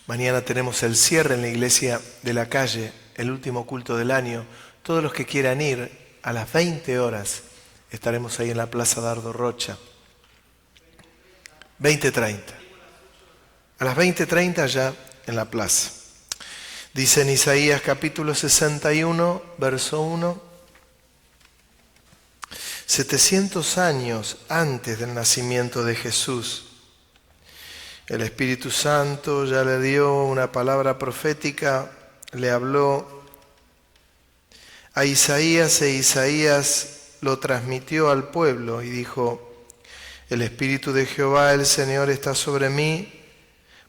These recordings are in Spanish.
Mañana tenemos el cierre en la iglesia de la calle, el último culto del año. Todos los que quieran ir, a las 20 horas estaremos ahí en la Plaza Dardo Rocha. 20:30. A las 20:30 ya en la plaza. Dice en Isaías capítulo 61, verso 1, 700 años antes del nacimiento de Jesús, el Espíritu Santo ya le dio una palabra profética, le habló a Isaías e Isaías lo transmitió al pueblo y dijo: el Espíritu de Jehová, el Señor, está sobre mí,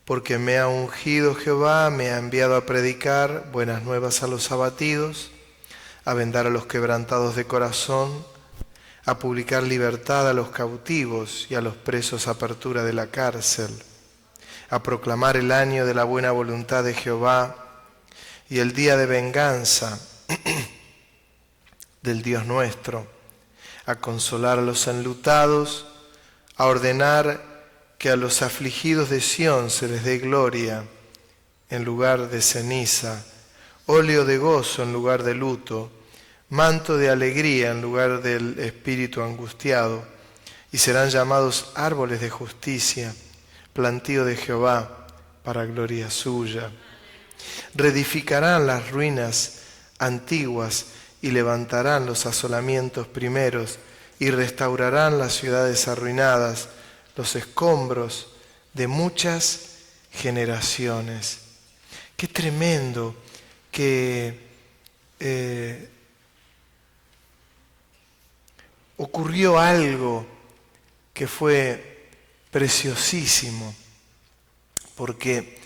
porque me ha ungido Jehová, me ha enviado a predicar buenas nuevas a los abatidos, a vendar a los quebrantados de corazón, a publicar libertad a los cautivos y a los presos apertura de la cárcel, a proclamar el año de la buena voluntad de Jehová y el día de venganza del Dios nuestro, a consolar a los enlutados, a ordenar que a los afligidos de Sión se les dé gloria en lugar de ceniza, óleo de gozo en lugar de luto, manto de alegría en lugar del espíritu angustiado, y serán llamados árboles de justicia, plantío de Jehová para gloria suya. Reedificarán las ruinas antiguas y levantarán los asolamientos primeros y restaurarán las ciudades arruinadas, los escombros de muchas generaciones. Qué tremendo que ocurrió algo que fue preciosísimo, porque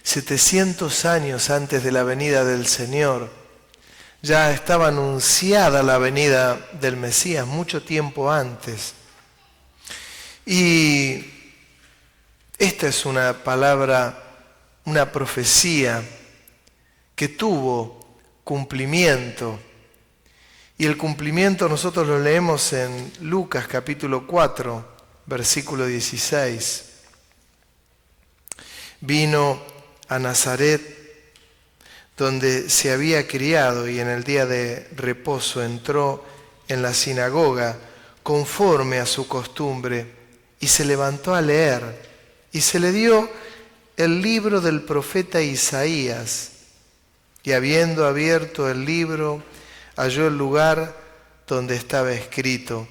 700 años antes de la venida del Señor ya estaba anunciada la venida del Mesías, mucho tiempo antes. Y esta es una palabra, una profecía que tuvo cumplimiento. Y el cumplimiento nosotros lo leemos en Lucas capítulo 4, versículo 16. Vino a Nazaret, donde se había criado, y en el día de reposo entró en la sinagoga conforme a su costumbre, y se levantó a leer, y se le dio el libro del profeta Isaías, y habiendo abierto el libro, halló el lugar donde estaba escrito.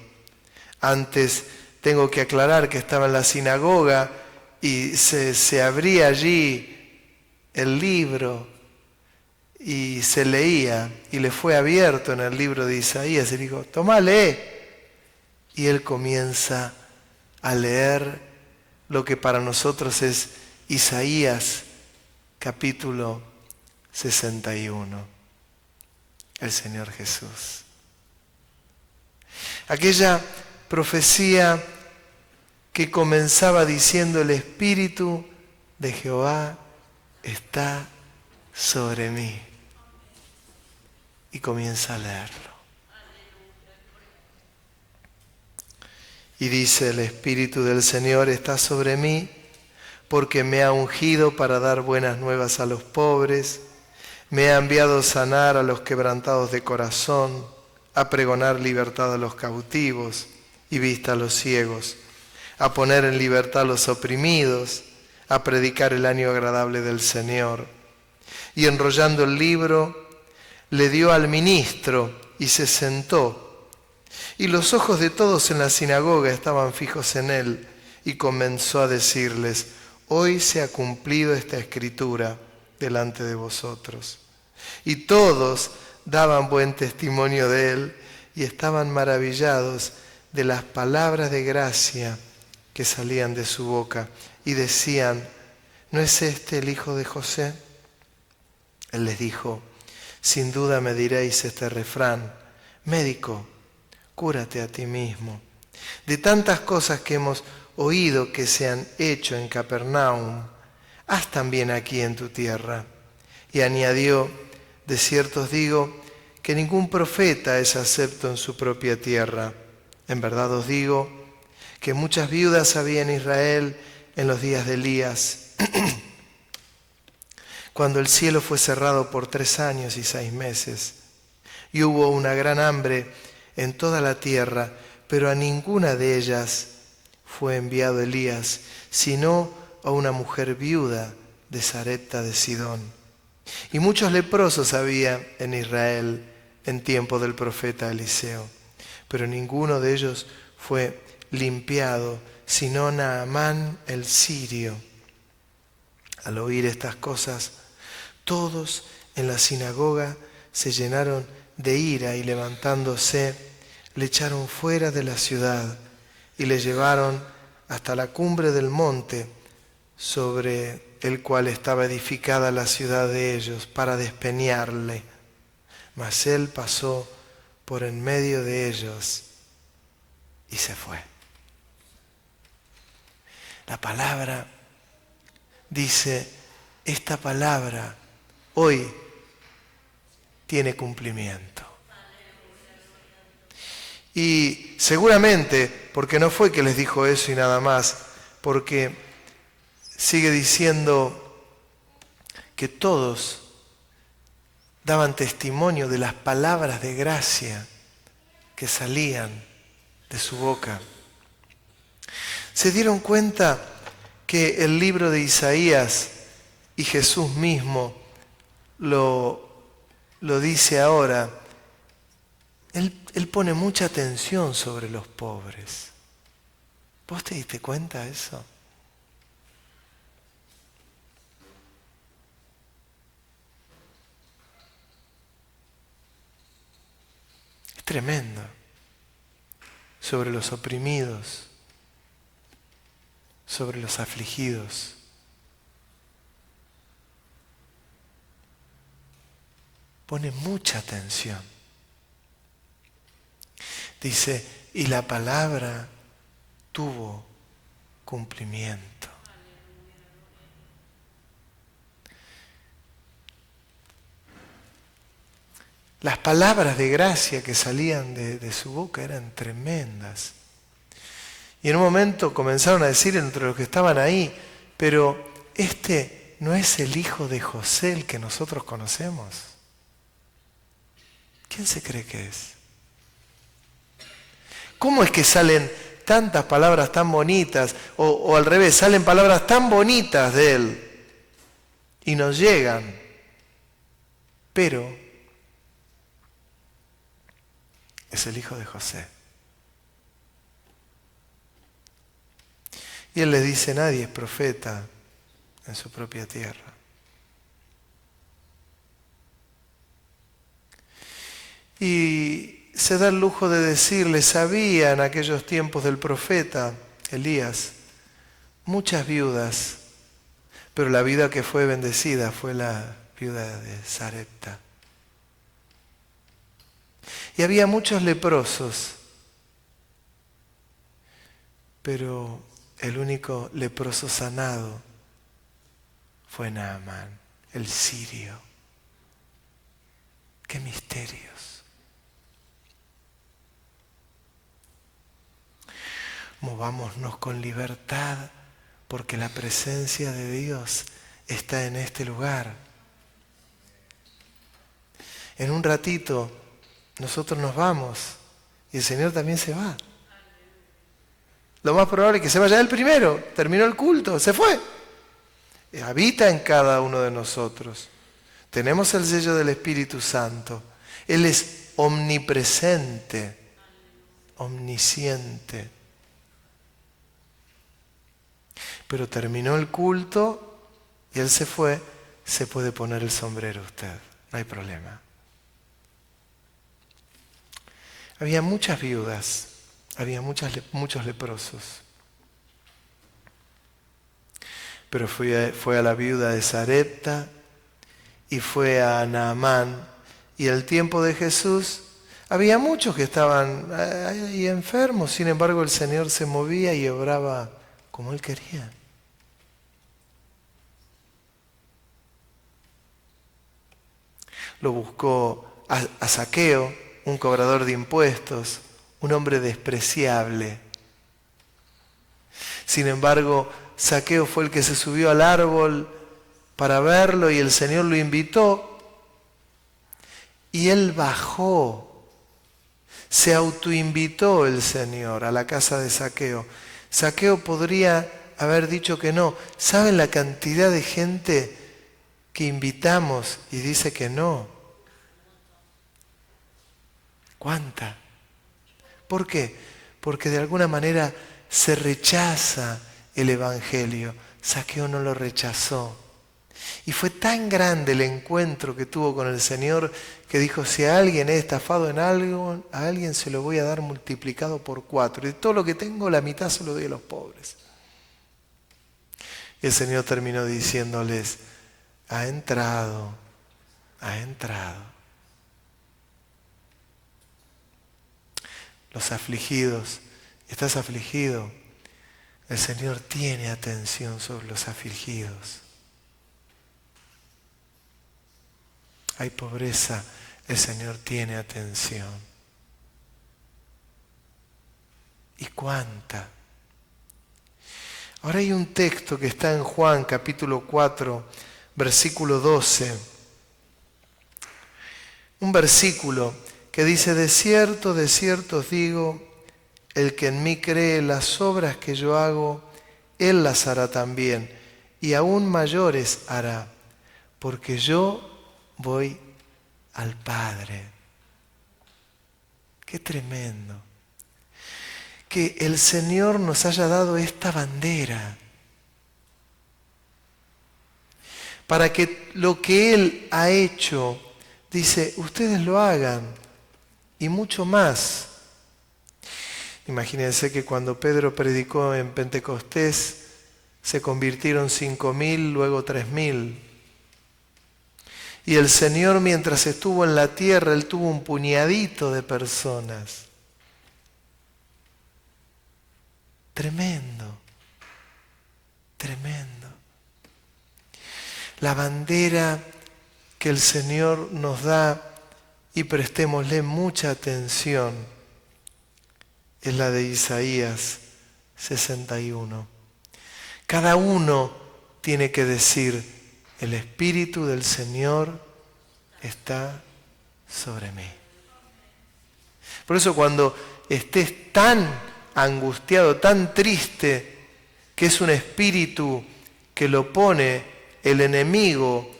Antes tengo que aclarar que estaba en la sinagoga y se abría allí el libro y se leía, y le fue abierto en el libro de Isaías y dijo: tomá, lee. Y él comienza a leer lo que para nosotros es Isaías capítulo 61. El Señor Jesús. Aquella profecía que comenzaba diciendo: el Espíritu de Jehová está sobre mí. Y comienza a leerlo. Y dice: el Espíritu del Señor está sobre mí, porque me ha ungido para dar buenas nuevas a los pobres, me ha enviado a sanar a los quebrantados de corazón, a pregonar libertad a los cautivos y vista a los ciegos, a poner en libertad a los oprimidos, a predicar el año agradable del Señor. Y enrollando el libro, le dio al ministro y se sentó. Y los ojos de todos en la sinagoga estaban fijos en él, y comenzó a decirles: hoy se ha cumplido esta escritura delante de vosotros. Y todos daban buen testimonio de él y estaban maravillados de las palabras de gracia que salían de su boca, y decían: ¿no es este el hijo de José? Él les dijo: sin duda me diréis este refrán: médico, cúrate a ti mismo. De tantas cosas que hemos oído que se han hecho en Capernaum, haz también aquí en tu tierra. Y añadió: de cierto os digo que ningún profeta es acepto en su propia tierra. En verdad os digo que muchas viudas había en Israel en los días de Elías, cuando el cielo fue cerrado por 3 años y 6 meses, y hubo una gran hambre en toda la tierra, pero a ninguna de ellas fue enviado Elías, sino a una mujer viuda de Sarepta de Sidón. Y muchos leprosos había en Israel en tiempo del profeta Eliseo, pero ninguno de ellos fue limpiado, sino Naamán el sirio. Al oír estas cosas, todos en la sinagoga se llenaron de ira y levantándose, le echaron fuera de la ciudad y le llevaron hasta la cumbre del monte sobre el cual estaba edificada la ciudad de ellos para despeñarle. Mas él pasó por en medio de ellos y se fue. La palabra dice, esta palabra hoy tiene cumplimiento. Y seguramente, porque no fue que les dijo eso y nada más, porque sigue diciendo que todos daban testimonio de las palabras de gracia que salían de su boca. Se dieron cuenta que el libro de Isaías y Jesús mismo lo dice ahora. Él pone mucha atención sobre los pobres. ¿Vos te diste cuenta de eso? Es tremendo. Sobre los oprimidos, sobre los afligidos. Pone mucha atención. Dice, y la palabra tuvo cumplimiento. Las palabras de gracia que salían de su boca eran tremendas. Y en un momento comenzaron a decir entre los que estaban ahí, pero este no es el hijo de José el que nosotros conocemos. ¿Quién se cree que es? ¿Cómo es que salen tantas palabras tan bonitas? O al revés, salen palabras tan bonitas de él y nos llegan, pero es el hijo de José. Y él les dice, nadie es profeta en su propia tierra. Y se da el lujo de decirle, sabía en aquellos tiempos del profeta Elías, muchas viudas, pero la viuda que fue bendecida fue la viuda de Sarepta. Y había muchos leprosos, pero el único leproso sanado fue Naamán, el sirio. ¡Qué misterios! Movámonos con libertad, porque la presencia de Dios está en este lugar. En un ratito nosotros nos vamos y el Señor también se va. Lo más probable es que se vaya él primero. Terminó el culto, se fue. Habita en cada uno de nosotros. Tenemos el sello del Espíritu Santo. Él es omnipresente, omnisciente. Pero terminó el culto y él se fue. Se puede poner el sombrero usted, no hay problema. Había muchas viudas. Había muchos leprosos. Pero fue a la viuda de Sarepta y fue a Naamán. Y el tiempo de Jesús había muchos que estaban ahí enfermos. Sin embargo, el Señor se movía y obraba como Él quería. Lo buscó a Zaqueo, un cobrador de impuestos, un hombre despreciable. Sin embargo, Zaqueo fue el que se subió al árbol para verlo y el Señor lo invitó y él bajó. Se autoinvitó el Señor a la casa de Zaqueo. Zaqueo podría haber dicho que no. ¿Saben la cantidad de gente que invitamos y dice que no? ¿Cuánta? ¿Por qué? Porque de alguna manera se rechaza el Evangelio. Zaqueo no lo rechazó. Y fue tan grande el encuentro que tuvo con el Señor que dijo, si a alguien he estafado en algo, a alguien se lo voy a dar multiplicado por 4. Y de todo lo que tengo, la mitad se lo doy a los pobres. Y el Señor terminó diciéndoles, ha entrado. Los afligidos, ¿estás afligido? El Señor tiene atención sobre los afligidos. Hay pobreza, el Señor tiene atención. ¿Y cuánta? Ahora hay un texto que está en Juan capítulo 4, versículo 12. Un versículo que dice, de cierto os digo, el que en mí cree, las obras que yo hago, él las hará también, y aún mayores hará, porque yo voy al Padre. Qué tremendo. Que el Señor nos haya dado esta bandera para que lo que Él ha hecho, dice, ustedes lo hagan y mucho más. Imagínense que cuando Pedro predicó en Pentecostés se convirtieron 5.000, luego 3.000. Y el Señor, mientras estuvo en la tierra, Él tuvo un puñadito de personas. Tremendo, tremendo. La bandera que el Señor nos da, y prestémosle mucha atención, es la de Isaías 61. Cada uno tiene que decir, el Espíritu del Señor está sobre mí. Por eso cuando estés tan angustiado, tan triste, que es un espíritu que lo pone el enemigo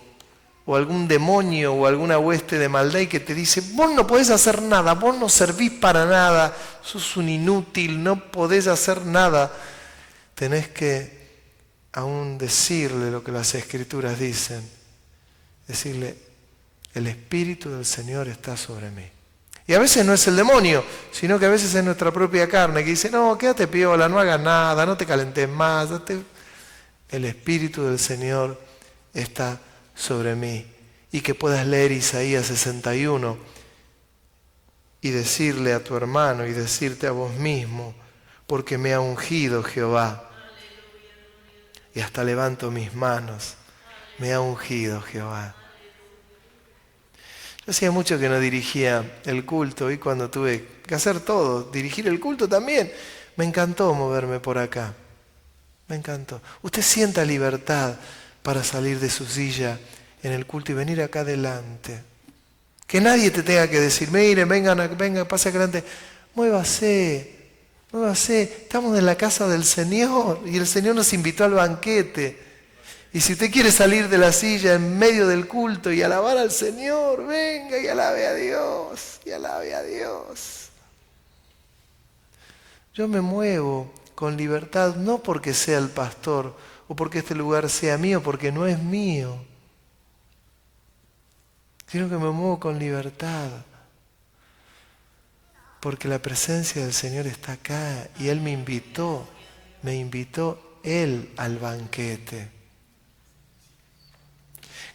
o algún demonio o alguna hueste de maldad y que te dice, vos no podés hacer nada, vos no servís para nada, sos un inútil, no podés hacer nada, tenés que aún decirle lo que las Escrituras dicen, decirle, el Espíritu del Señor está sobre mí. Y a veces no es el demonio, sino que a veces es nuestra propia carne que dice, no, quédate piola, no hagas nada, no te calentes más. El Espíritu del Señor está sobre mí. Y que puedas leer Isaías 61 y decirle a tu hermano y decirte a vos mismo, porque me ha ungido Jehová. Y hasta levanto mis manos, me ha ungido Jehová. Yo hacía mucho que no dirigía el culto y cuando tuve que hacer todo, dirigir el culto también, me encantó moverme por acá. Me encantó. Usted sienta libertad para salir de su silla en el culto y venir acá adelante. Que nadie te tenga que decir, miren, vengan, pase acá adelante. Muévase, estamos en la casa del Señor y el Señor nos invitó al banquete. Y si usted quiere salir de la silla en medio del culto y alabar al Señor, venga y alabe a Dios, y alabe a Dios. Yo me muevo con libertad, no porque sea el pastor o porque este lugar sea mío, porque no es mío, sino que me muevo con libertad, porque la presencia del Señor está acá y Él me invitó Él al banquete.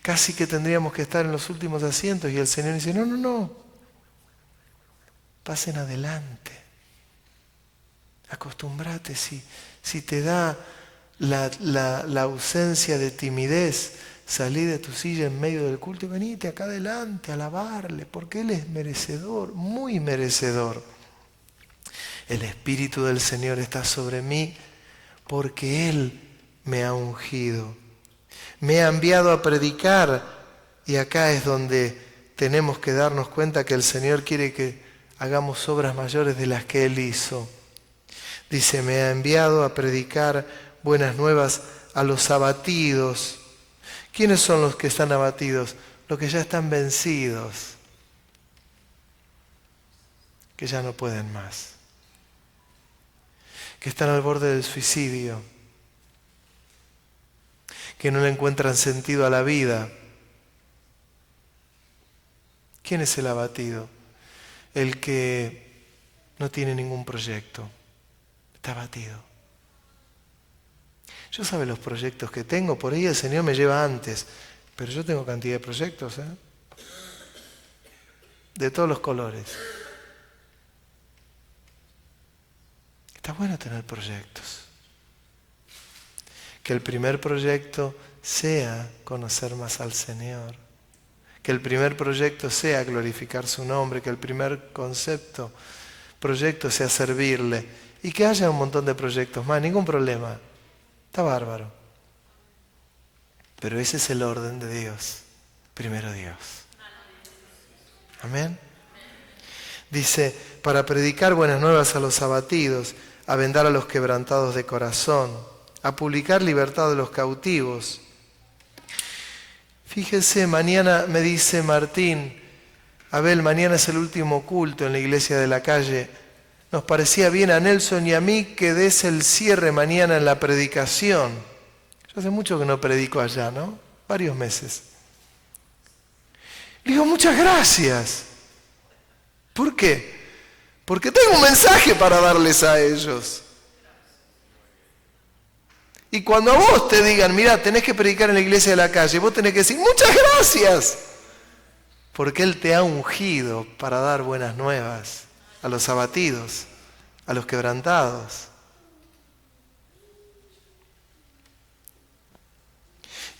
Casi que tendríamos que estar en los últimos asientos y el Señor dice, no, pasen adelante. Acostúmbrate, si te da la ausencia de timidez, salí de tu silla en medio del culto y venite acá adelante a alabarle, porque Él es merecedor, muy merecedor. El Espíritu del Señor está sobre mí porque Él me ha ungido. Me ha enviado a predicar, y acá es donde tenemos que darnos cuenta que el Señor quiere que hagamos obras mayores de las que Él hizo. Dice, me ha enviado a predicar buenas nuevas a los abatidos. ¿Quiénes son los que están abatidos? Los que ya están vencidos, que ya no pueden más, que están al borde del suicidio, que no le encuentran sentido a la vida. ¿Quién es el abatido? El que no tiene ningún proyecto, está abatido. Yo sabe los proyectos que tengo, por ahí el Señor me lleva antes, pero yo tengo cantidad de proyectos, de todos los colores. Está bueno tener proyectos. Que el primer proyecto sea conocer más al Señor. Que el primer proyecto sea glorificar su nombre. Que el primer proyecto sea servirle. Y que haya un montón de proyectos más, ningún problema. Está bárbaro. Pero ese es el orden de Dios. Primero Dios. Amén. Dice, para predicar buenas nuevas a los abatidos, a vendar a los quebrantados de corazón, a publicar libertad de los cautivos. Fíjese, mañana me dice Martín, Abel, mañana es el último culto en la iglesia de la calle. Nos parecía bien a Nelson y a mí que des el cierre mañana en la predicación. Yo hace mucho que no predico allá, ¿no? Varios meses. Le digo, muchas gracias. ¿Por qué? Porque tengo un mensaje para darles a ellos. Y cuando a vos te digan, mirá, tenés que predicar en la iglesia de la calle, vos tenés que decir, muchas gracias. Porque Él te ha ungido para dar buenas nuevas a los abatidos, a los quebrantados.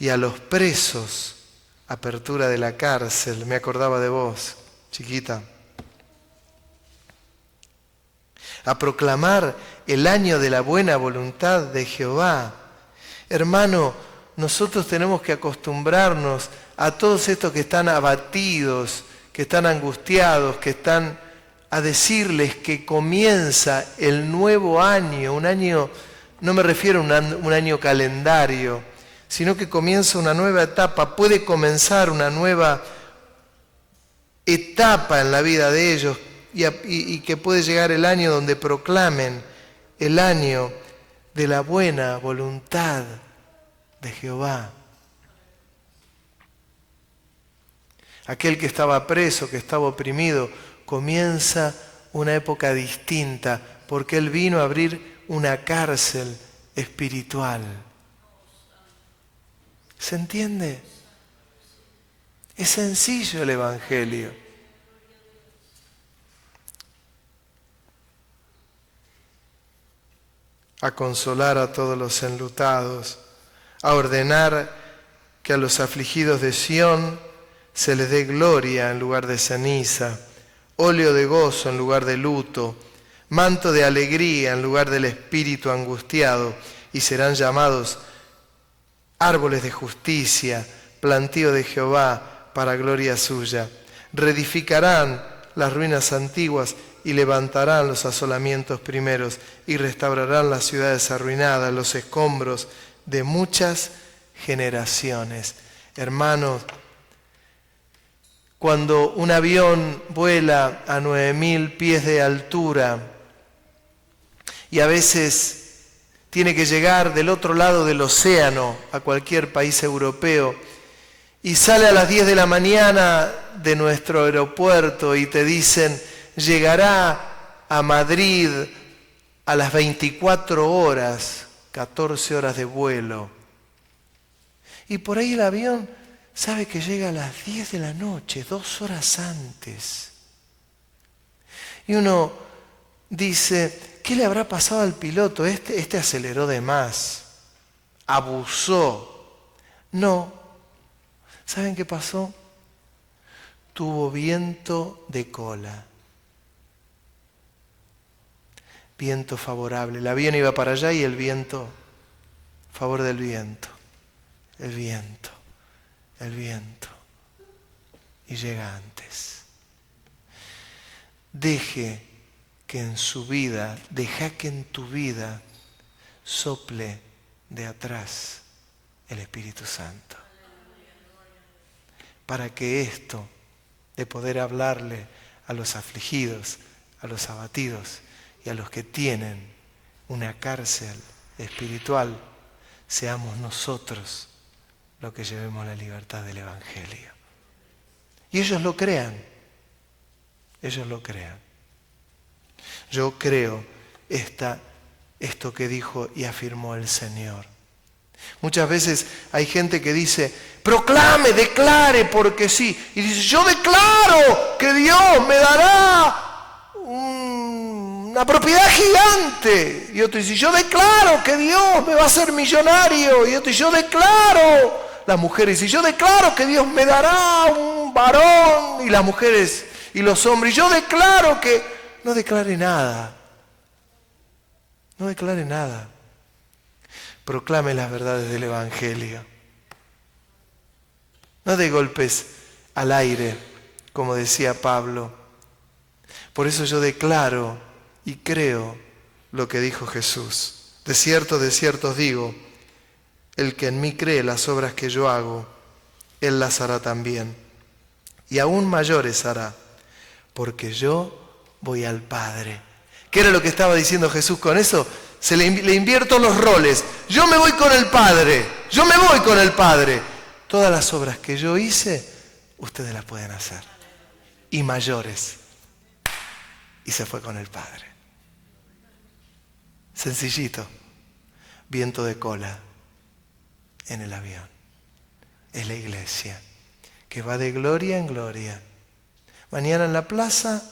Y a los presos, apertura de la cárcel. Me acordaba de vos, chiquita. A proclamar el año de la buena voluntad de Jehová. Hermano, nosotros tenemos que acostumbrarnos a todos estos que están abatidos, que están angustiados, que están a decirles que comienza el nuevo año, un año, no me refiero a un año calendario, sino que comienza una nueva etapa, puede comenzar una nueva etapa en la vida de ellos y que puede llegar el año donde proclamen el año de la buena voluntad de Jehová. Aquel que estaba preso, que estaba oprimido, comienza una época distinta, porque Él vino a abrir una cárcel espiritual. ¿Se entiende? Es sencillo el Evangelio. A consolar a todos los enlutados, a ordenar que a los afligidos de Sión se les dé gloria en lugar de ceniza, óleo de gozo en lugar de luto, manto de alegría en lugar del espíritu angustiado, y serán llamados árboles de justicia, plantío de Jehová para gloria suya. Reedificarán las ruinas antiguas y levantarán los asolamientos primeros y restaurarán las ciudades arruinadas, los escombros de muchas generaciones. Hermanos, cuando un avión vuela a 9.000 pies de altura y a veces tiene que llegar del otro lado del océano a cualquier país europeo y sale a las 10 de la mañana de nuestro aeropuerto y te dicen, llegará a Madrid a las 24 horas, 14 horas de vuelo. Y por ahí el avión sabe que llega a las 10 de la noche, 2 horas antes. Y uno dice, ¿qué le habrá pasado al piloto? Este aceleró de más, abusó. No, ¿saben qué pasó? Tuvo viento de cola. Viento favorable. El avión iba para allá y el viento, a favor del viento. el viento, y llega antes. Deja que en tu vida sople de atrás el Espíritu Santo. Para que esto de poder hablarle a los afligidos, a los abatidos y a los que tienen una cárcel espiritual, seamos nosotros los que llevemos la libertad del Evangelio. Y ellos lo crean. Yo creo esto que dijo y afirmó el Señor. Muchas veces hay gente que dice, proclame, declare, porque sí. Y dice, yo declaro que Dios me dará una propiedad gigante. Y otro dice, yo declaro que Dios me va a hacer millonario. Y otro dice, yo declaro. Las mujeres dicen, yo declaro que Dios me dará un varón. Y las mujeres y los hombres, yo declaro que... No declare nada. Proclame las verdades del Evangelio. No dé golpes al aire, como decía Pablo. Por eso yo declaro y creo lo que dijo Jesús. De cierto os digo, el que en mí cree las obras que yo hago, él las hará también. Y aún mayores hará, porque yo voy al Padre. ¿Qué era lo que estaba diciendo Jesús con eso? Le invierto los roles. Yo me voy con el Padre. Todas las obras que yo hice, ustedes las pueden hacer. Y mayores. Y se fue con el Padre. Sencillito. Viento de cola en el avión. Es la iglesia que va de gloria en gloria. Mañana en la plaza,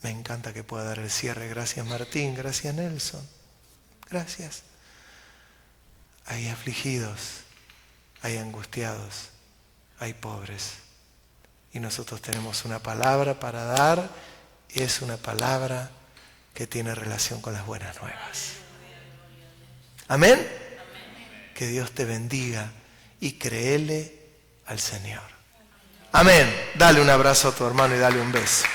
me encanta que pueda dar el cierre. Gracias Martín, gracias Nelson. Gracias. Hay afligidos, hay angustiados, hay pobres. Y nosotros tenemos una palabra para dar y es una palabra que tiene relación con las buenas nuevas. ¿Amén? Que Dios te bendiga y créele al Señor. Amén. Dale un abrazo a tu hermano y dale un beso.